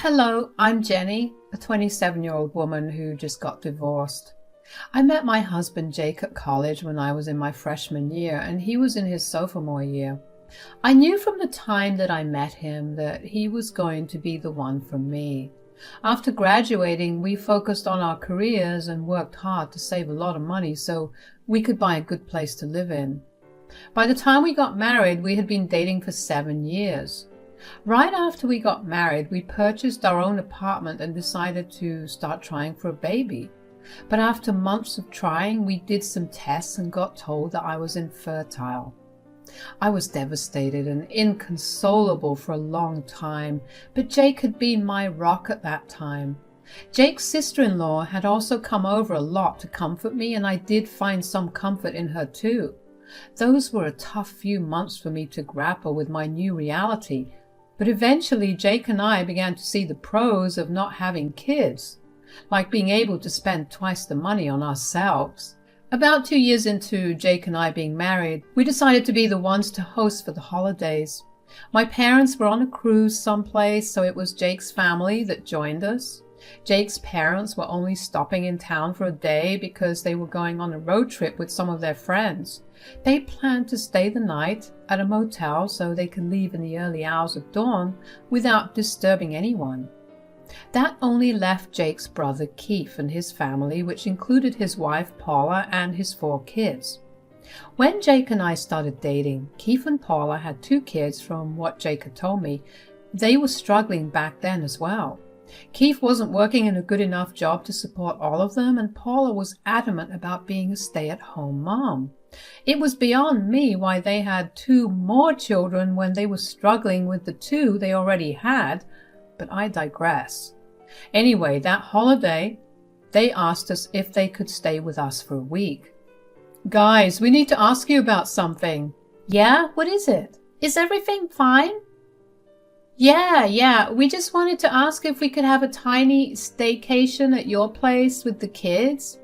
Hello, I'm Jenny, a 27-year-old woman who just got divorced. I met my husband Jake at college when I was in my freshman year and he was in his sophomore year. I knew from the time that I met him that he was going to be the one for me. After graduating, we focused on our careers and worked hard to save a lot of money so we could buy a good place to live in. By the time we got married, we had been dating for 7 years. Right after we got married, we purchased our own apartment and decided to start trying for a baby. But after months of trying, we did some tests and got told that I was infertile. I was devastated and inconsolable for a long time, but Jake had been my rock at that time. Jake's sister-in-law had also come over a lot to comfort me, and I did find some comfort in her too. Those were a tough few months for me to grapple with my new reality, but eventually Jake and I began to see the pros of not having kids, like being able to spend twice the money on ourselves. About 2 years into Jake and I being married, we decided to be the ones to host for the holidays. My parents were on a cruise someplace, so it was Jake's family that joined us. Jake's parents were only stopping in town for a day because they were going on a road trip with some of their friends. They planned to stay the night at a motel so they could leave in the early hours of dawn without disturbing anyone. That only left Jake's brother Keith and his family, which included his wife Paula and his 4 kids. When Jake and I started dating, Keith and Paula had 2 kids from what Jake had told me. They were struggling back then as well. Keith wasn't working in a good enough job to support all of them, and Paula was adamant about being a stay-at-home mom. It was beyond me why they had 2 more children when they were struggling with the 2 they already had, but I digress. Anyway, that holiday, they asked us if they could stay with us for a week. Guys, we need to ask you about something. Yeah, what is it? Is everything fine? Yeah, we just wanted to ask if we could have a tiny staycation at your place with the kids.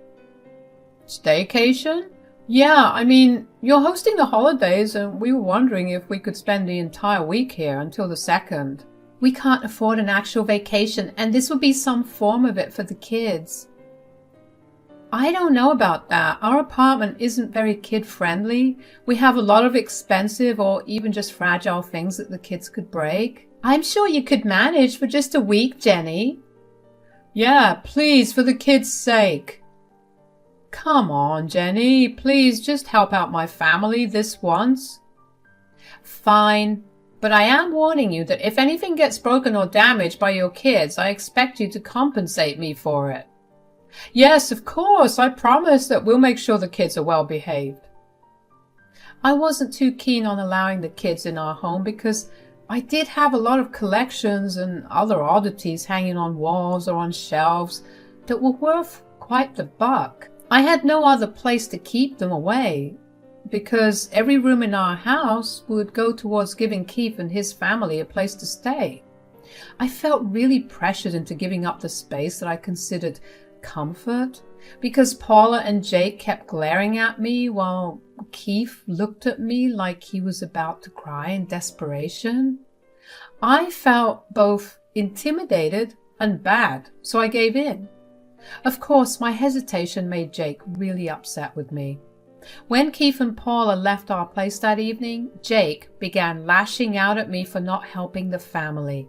Staycation? Yeah, I mean, you're hosting the holidays and we were wondering if we could spend the entire week here until the 2nd. We can't afford an actual vacation, and this would be some form of it for the kids. I don't know about that. Our apartment isn't very kid-friendly. We have a lot of expensive or even just fragile things that the kids could break. I'm sure you could manage for just a week, Jenny. Yeah, please, for the kids' sake. Come on, Jenny. Please, just help out my family this once. Fine. But I am warning you that if anything gets broken or damaged by your kids, I expect you to compensate me for it. Yes, of course. I promise that we'll make sure the kids are well behaved. I wasn't too keen on allowing the kids in our home because I did have a lot of collections and other oddities hanging on walls or on shelves that were worth quite the buck. I had no other place to keep them away, because every room in our house would go towards giving Keith and his family a place to stay. I felt really pressured into giving up the space that I considered comfort, because Paula and Jake kept glaring at me while Keith looked at me like he was about to cry in desperation. I felt both intimidated and bad, so I gave in. Of course, my hesitation made Jake really upset with me. When Keith and Paula left our place that evening, Jake began lashing out at me for not helping the family.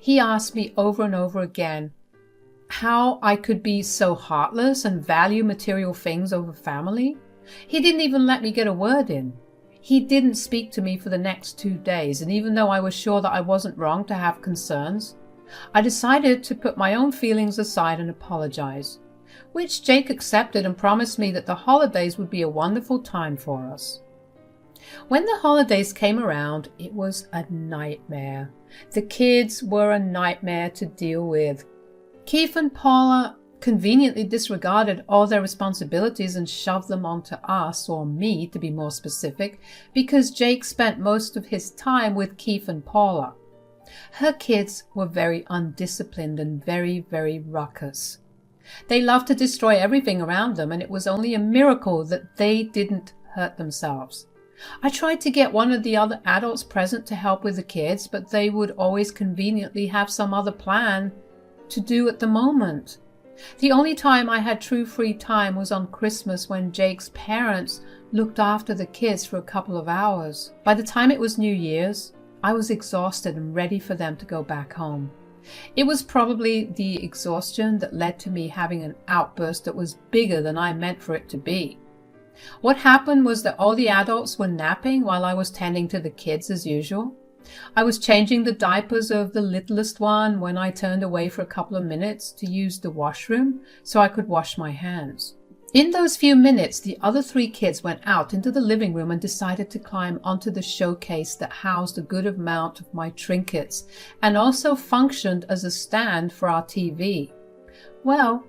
He asked me over and over again how I could be so heartless and value material things over family. He didn't even let me get a word in. He didn't speak to me for the next 2 days, and even though I was sure that I wasn't wrong to have concerns, I decided to put my own feelings aside and apologize, which Jake accepted and promised me that the holidays would be a wonderful time for us. When the holidays came around, it was a nightmare. The kids were a nightmare to deal with. Keith and Paula conveniently disregarded all their responsibilities and shoved them onto us, or me to be more specific, because Jake spent most of his time with Keith and Paula. Her kids were very undisciplined and very, very ruckus. They loved to destroy everything around them, and it was only a miracle that they didn't hurt themselves. I tried to get one of the other adults present to help with the kids, but they would always conveniently have some other plan to do at the moment. The only time I had true free time was on Christmas when Jake's parents looked after the kids for a couple of hours. By the time it was New Year's, I was exhausted and ready for them to go back home. It was probably the exhaustion that led to me having an outburst that was bigger than I meant for it to be. What happened was that all the adults were napping while I was tending to the kids as usual. I was changing the diapers of the littlest one when I turned away for a couple of minutes to use the washroom so I could wash my hands. In those few minutes, the other 3 kids went out into the living room and decided to climb onto the showcase that housed a good amount of my trinkets and also functioned as a stand for our TV. Well,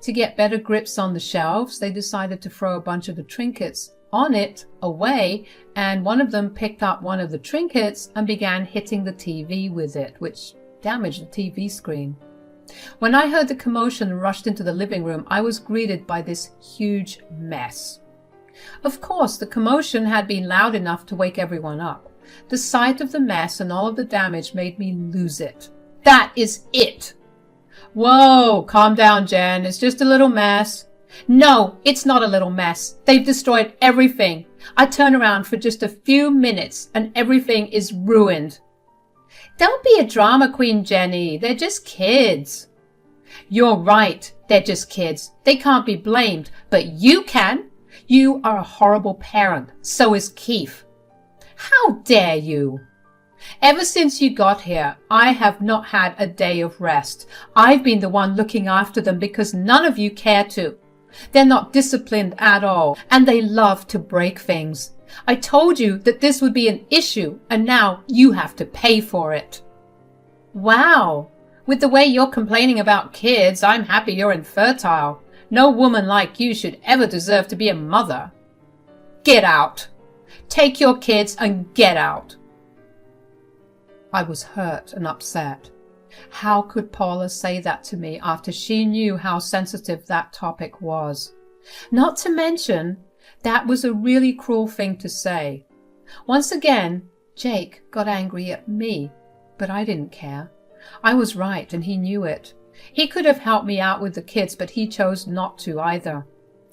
to get better grips on the shelves, they decided to throw a bunch of the trinkets on it away, and one of them picked up one of the trinkets and began hitting the TV with it, which damaged the TV screen. When I heard the commotion and rushed into the living room, I was greeted by this huge mess. Of course, the commotion had been loud enough to wake everyone up. The sight of the mess and all of the damage made me lose it. That is it! Whoa, calm down, Jen. It's just a little mess. No, it's not a little mess. They've destroyed everything. I turn around for just a few minutes and everything is ruined. Don't be a drama queen, Jenny. They're just kids. You're right. They're just kids. They can't be blamed, but you can. You are a horrible parent. So is Keith. How dare you? Ever since you got here, I have not had a day of rest. I've been the one looking after them because none of you care to. They're not disciplined at all, and they love to break things. I told you that this would be an issue, and now you have to pay for it. Wow. With the way you're complaining about kids, I'm happy you're infertile. No woman like you should ever deserve to be a mother. Get out. Take your kids and get out. I was hurt and upset. How could Paula say that to me after she knew how sensitive that topic was? Not to mention, that was a really cruel thing to say. Once again, Jake got angry at me, but I didn't care. I was right, and he knew it. He could have helped me out with the kids, but he chose not to either.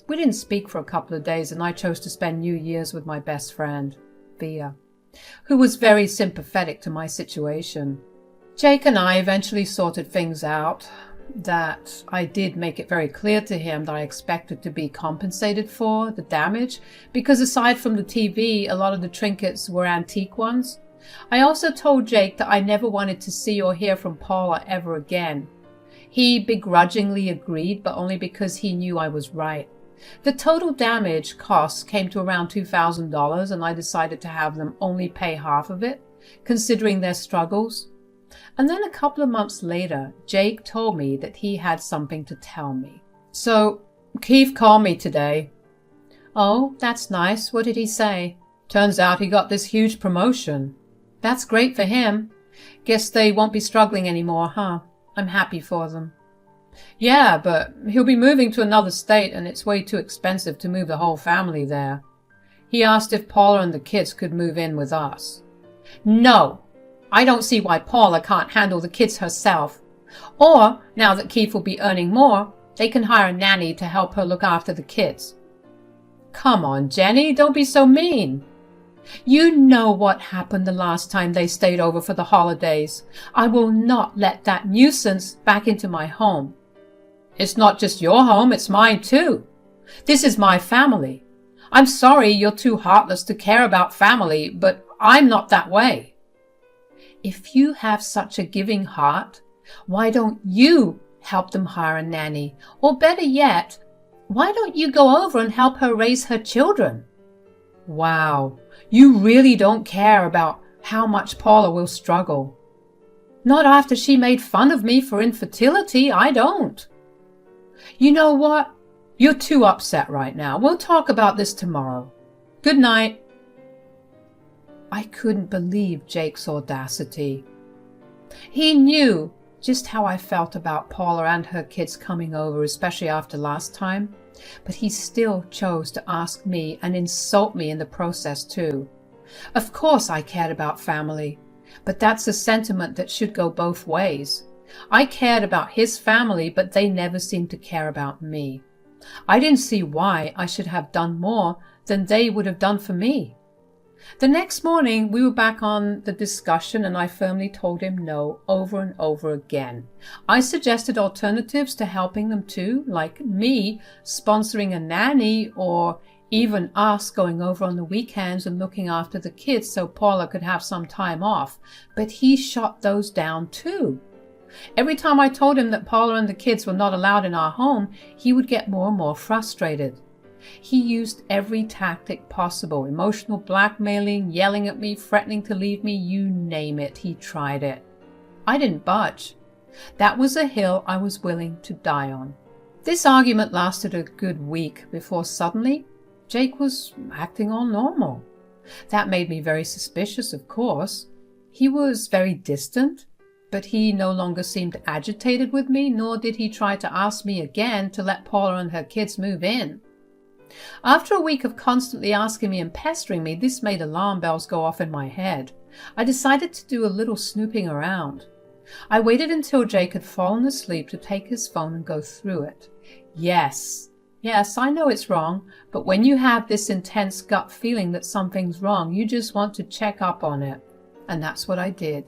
We didn't speak for a couple of days, and I chose to spend New Year's with my best friend, Thea, who was very sympathetic to my situation. Jake and I eventually sorted things out, that I did make it very clear to him that I expected to be compensated for the damage, because aside from the TV, a lot of the trinkets were antique ones. I also told Jake that I never wanted to see or hear from Paula ever again. He begrudgingly agreed, but only because he knew I was right. The total damage costs came to around $2,000, and I decided to have them only pay half of it, considering their struggles. And then a couple of months later, Jake told me that he had something to tell me. So, Keith called me today. Oh, that's nice. What did he say? Turns out he got this huge promotion. That's great for him. Guess they won't be struggling anymore, huh? I'm happy for them. Yeah, but he'll be moving to another state and it's way too expensive to move the whole family there. He asked if Paula and the kids could move in with us. No! I don't see why Paula can't handle the kids herself. Or, now that Keith will be earning more, they can hire a nanny to help her look after the kids. Come on, Jenny, don't be so mean. You know what happened the last time they stayed over for the holidays. I will not let that nuisance back into my home. It's not just your home, it's mine too. This is my family. I'm sorry you're too heartless to care about family, but I'm not that way. If you have such a giving heart, why don't you help them hire a nanny? Or better yet, why don't you go over and help her raise her children? Wow, you really don't care about how much Paula will struggle. Not after she made fun of me for infertility, I don't. You know what? You're too upset right now. We'll talk about this tomorrow. Good night. I couldn't believe Jake's audacity. He knew just how I felt about Paula and her kids coming over, especially after last time. But he still chose to ask me and insult me in the process too. Of course I cared about family, but that's a sentiment that should go both ways. I cared about his family, but they never seemed to care about me. I didn't see why I should have done more than they would have done for me. The next morning, we were back on the discussion, and I firmly told him no over and over again. I suggested alternatives to helping them too, like me sponsoring a nanny, or even us going over on the weekends and looking after the kids so Paula could have some time off. But he shot those down too. Every time I told him that Paula and the kids were not allowed in our home, he would get more and more frustrated. He used every tactic possible, emotional blackmailing, yelling at me, threatening to leave me, you name it, he tried it. I didn't budge. That was a hill I was willing to die on. This argument lasted a good week before suddenly Jake was acting all normal. That made me very suspicious, of course. He was very distant, but he no longer seemed agitated with me, nor did he try to ask me again to let Paula and her kids move in. After a week of constantly asking me and pestering me, this made alarm bells go off in my head. I decided to do a little snooping around. I waited until Jake had fallen asleep to take his phone and go through it. Yes, I know it's wrong, but when you have this intense gut feeling that something's wrong, you just want to check up on it. And that's what I did.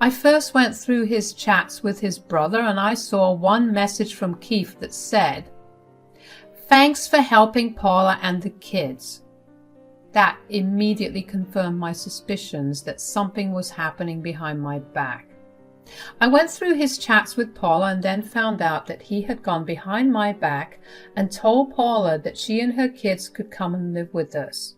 I first went through his chats with his brother, and I saw one message from Keith that said, "Thanks for helping Paula and the kids." That immediately confirmed my suspicions that something was happening behind my back. I went through his chats with Paula and then found out that he had gone behind my back and told Paula that she and her kids could come and live with us.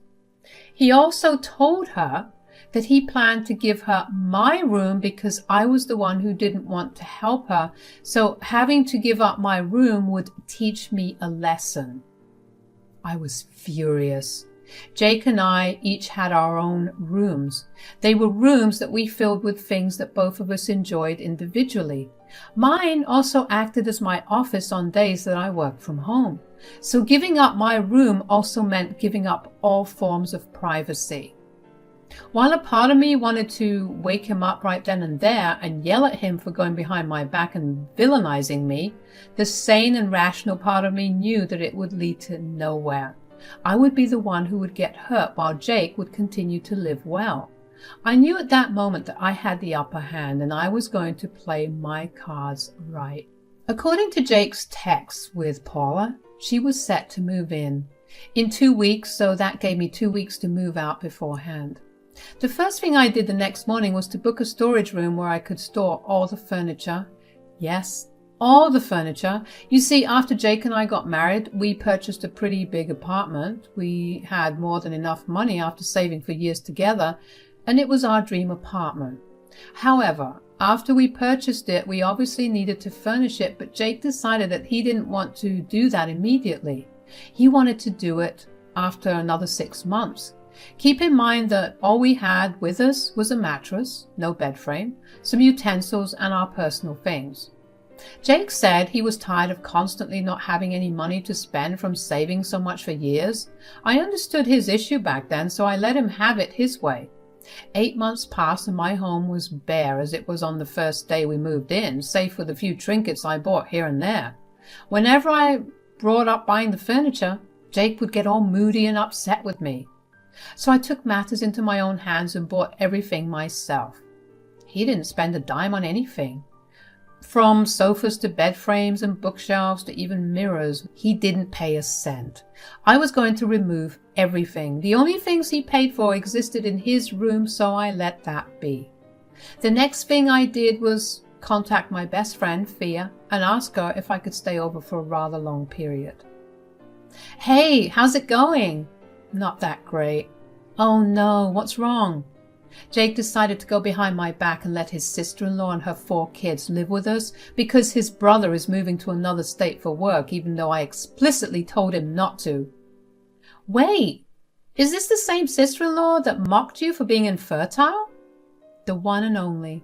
He also told her that he planned to give her my room because I was the one who didn't want to help her, so having to give up my room would teach me a lesson. I was furious. Jake and I each had our own rooms. They were rooms that we filled with things that both of us enjoyed individually. Mine also acted as my office on days that I worked from home. So giving up my room also meant giving up all forms of privacy. While a part of me wanted to wake him up right then and there and yell at him for going behind my back and villainizing me, the sane and rational part of me knew that it would lead to nowhere. I would be the one who would get hurt while Jake would continue to live well. I knew at that moment that I had the upper hand and I was going to play my cards right. According to Jake's text with Paula, she was set to move in 2 weeks, so that gave me 2 weeks to move out beforehand. The first thing I did the next morning was to book a storage room where I could store all the furniture. Yes, all the furniture. You see, after Jake and I got married, we purchased a pretty big apartment. We had more than enough money after saving for years together, and it was our dream apartment. However, after we purchased it, we obviously needed to furnish it, but Jake decided that he didn't want to do that immediately. He wanted to do it after another 6 months. Keep in mind that all we had with us was a mattress, no bed frame, some utensils, and our personal things. Jake said he was tired of constantly not having any money to spend from saving so much for years. I understood his issue back then, so I let him have it his way. 8 months passed and my home was bare as it was on the first day we moved in, save for the few trinkets I bought here and there. Whenever I brought up buying the furniture, Jake would get all moody and upset with me. So I took matters into my own hands and bought everything myself. He didn't spend a dime on anything. From sofas to bed frames and bookshelves to even mirrors, he didn't pay a cent. I was going to remove everything. The only things he paid for existed in his room, so I let that be. The next thing I did was contact my best friend, Thea, and ask her if I could stay over for a rather long period. "Hey, how's it going?" "Not that great." "Oh no, what's wrong?" Jake decided to go behind my back and let his sister-in-law and her 4 kids live with us because his brother is moving to another state for work, even though I explicitly told him not to. Wait, is this the same sister-in-law that mocked you for being infertile? The one and only.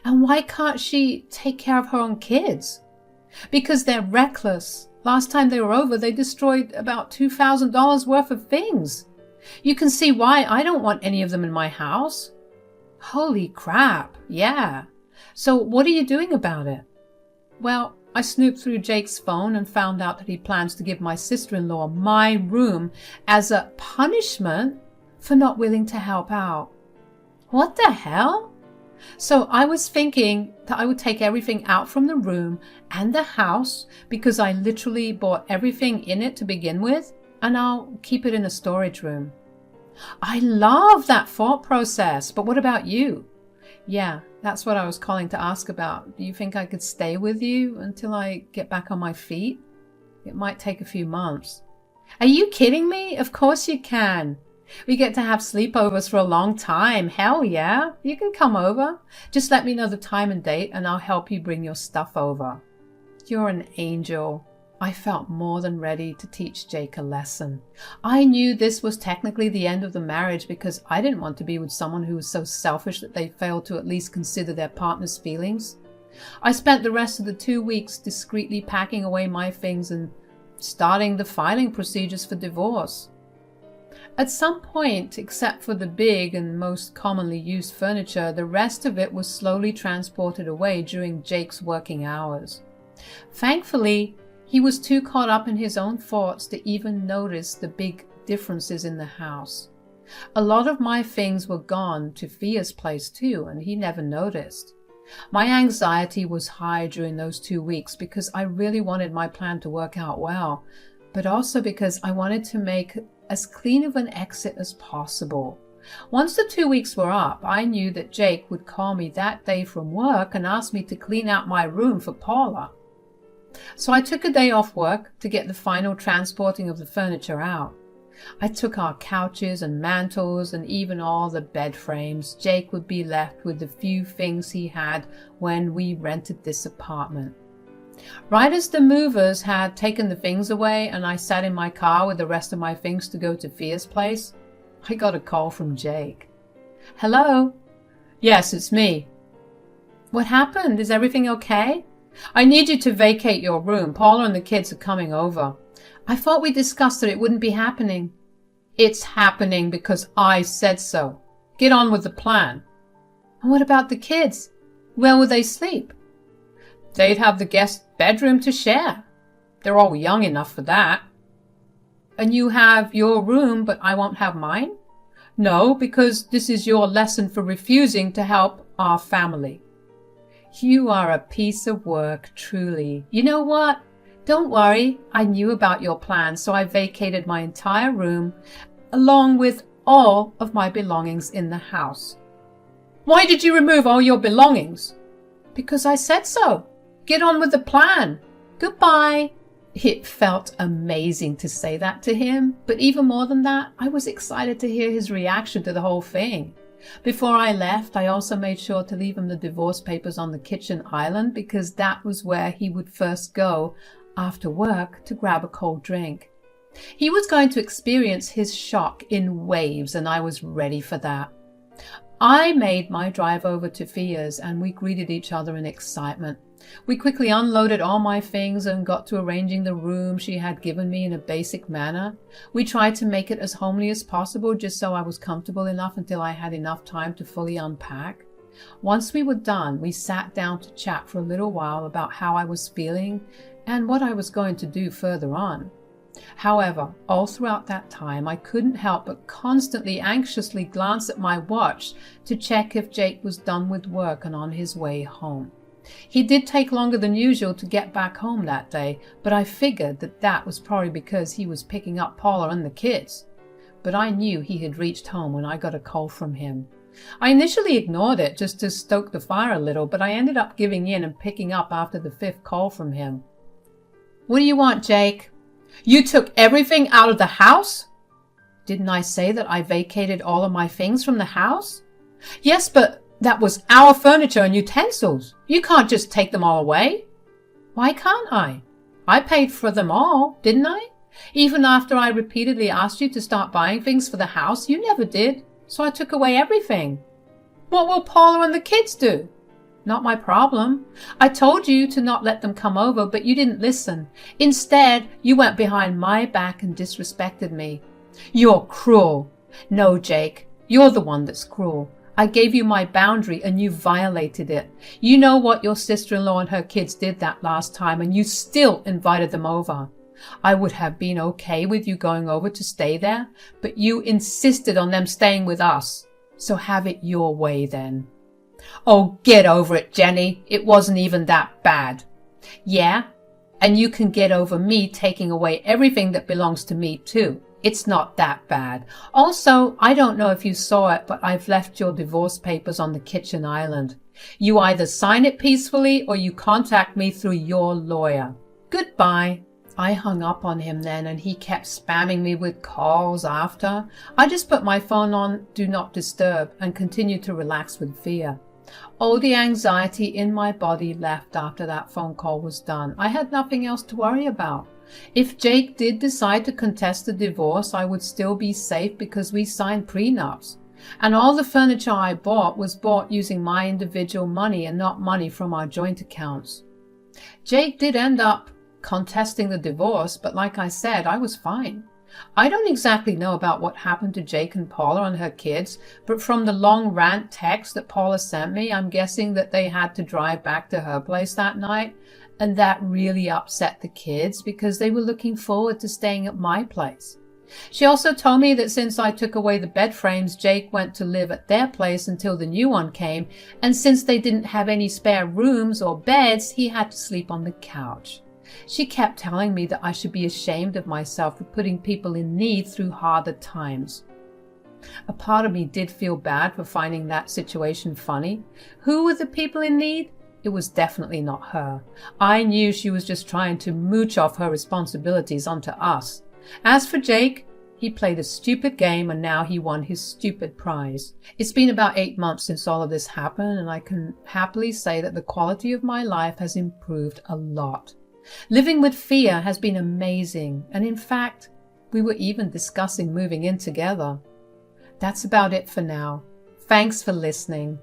And why can't she take care of her own kids? Because they're reckless. Last time they were over, they destroyed about $2,000 worth of things. You can see why I don't want any of them in my house. Holy crap, yeah. So what are you doing about it? Well, I snooped through Jake's phone and found out that he plans to give my sister-in-law my room as a punishment for not willing to help out. What the hell? So I was thinking that I would take everything out from the room and the house because I literally bought everything in it to begin with, and I'll keep it in a storage room. I love that thought process, but what about you? Yeah, that's what I was calling to ask about. Do you think I could stay with you until I get back on my feet? It might take a few months. Are you kidding me? Of course you can. We get to have sleepovers for a long time. Hell yeah, you can come over. Just let me know the time and date and I'll help you bring your stuff over. You're an angel. I felt more than ready to teach Jake a lesson. I knew this was technically the end of the marriage because I didn't want to be with someone who was so selfish that they failed to at least consider their partner's feelings. I spent the rest of the 2 weeks discreetly packing away my things and starting the filing procedures for divorce. At some point, except for the big and most commonly used furniture, the rest of it was slowly transported away during Jake's working hours. Thankfully, he was too caught up in his own thoughts to even notice the big differences in the house. A lot of my things were gone to Fia's place too, and he never noticed. My anxiety was high during those 2 weeks because I really wanted my plan to work out well, but also because I wanted to make as clean of an exit as possible. Once the 2 weeks were up, I knew that Jake would call me that day from work and ask me to clean out my room for Paula. So I took a day off work to get the final transporting of the furniture out. I took our couches and mantles and even all the bed frames. Jake would be left with the few things he had when we rented this apartment. Right as the movers had taken the things away and I sat in my car with the rest of my things to go to Fia's place, I got a call from Jake. Hello? Yes, it's me. What happened? Is everything okay? I need you to vacate your room. Paula and the kids are coming over. I thought we discussed that it wouldn't be happening. It's happening because I said so. Get on with the plan. And what about the kids? Where will they sleep? They'd have the guest bedroom to share. They're all young enough for that. And you have your room, but I won't have mine? No, because this is your lesson for refusing to help our family. You are a piece of work, truly. You know what? Don't worry. I knew about your plan, so I vacated my entire room, along with all of my belongings in the house. Why did you remove all your belongings? Because I said so. Get on with the plan. Goodbye. It felt amazing to say that to him, but even more than that, I was excited to hear his reaction to the whole thing. Before I left, I also made sure to leave him the divorce papers on the kitchen island because that was where he would first go after work to grab a cold drink. He was going to experience his shock in waves, and I was ready for that. I made my drive over to Fia's and we greeted each other in excitement. We quickly unloaded all my things and got to arranging the room she had given me in a basic manner. We tried to make it as homely as possible just so I was comfortable enough until I had enough time to fully unpack. Once we were done, we sat down to chat for a little while about how I was feeling and what I was going to do further on. However, all throughout that time, I couldn't help but constantly anxiously glance at my watch to check if Jake was done with work and on his way home. He did take longer than usual to get back home that day, but I figured that was probably because he was picking up Paula and the kids. But I knew he had reached home when I got a call from him. I initially ignored it just to stoke the fire a little, but I ended up giving in and picking up after the 5th call from him. What do you want, Jake? You took everything out of the house? Didn't I say that I vacated all of my things from the house? Yes, but that was our furniture and utensils. You can't just take them all away. Why can't I? I paid for them all, didn't I? Even after I repeatedly asked you to start buying things for the house, you never did. So I took away everything. What will Paula and the kids do? Not my problem. I told you to not let them come over, but you didn't listen. Instead, you went behind my back and disrespected me. You're cruel. No, Jake, you're the one that's cruel. I gave you my boundary and you violated it. You know what your sister-in-law and her kids did that last time, and you still invited them over. I would have been okay with you going over to stay there, but you insisted on them staying with us. So have it your way then. Oh, get over it, Jenny. It wasn't even that bad. Yeah, and you can get over me taking away everything that belongs to me too. It's not that bad. Also, I don't know if you saw it, but I've left your divorce papers on the kitchen island. You either sign it peacefully or you contact me through your lawyer. Goodbye. I hung up on him then, and he kept spamming me with calls after. I just put my phone on Do Not Disturb and continued to relax with fear. All the anxiety in my body left after that phone call was done. I had nothing else to worry about. If Jake did decide to contest the divorce, I would still be safe because we signed prenups. And all the furniture I bought was bought using my individual money and not money from our joint accounts. Jake did end up contesting the divorce, but like I said, I was fine. I don't exactly know about what happened to Jake and Paula and her kids, but from the long rant text that Paula sent me, I'm guessing that they had to drive back to her place that night, and that really upset the kids because they were looking forward to staying at my place. She also told me that since I took away the bed frames, Jake went to live at their place until the new one came, and since they didn't have any spare rooms or beds, he had to sleep on the couch. She kept telling me that I should be ashamed of myself for putting people in need through harder times. A part of me did feel bad for finding that situation funny. Who were the people in need? It was definitely not her. I knew she was just trying to mooch off her responsibilities onto us. As for Jake, he played a stupid game and now he won his stupid prize. It's been about 8 months since all of this happened, and I can happily say that the quality of my life has improved a lot. Living with fear has been amazing, and in fact, we were even discussing moving in together. That's about it for now. Thanks for listening.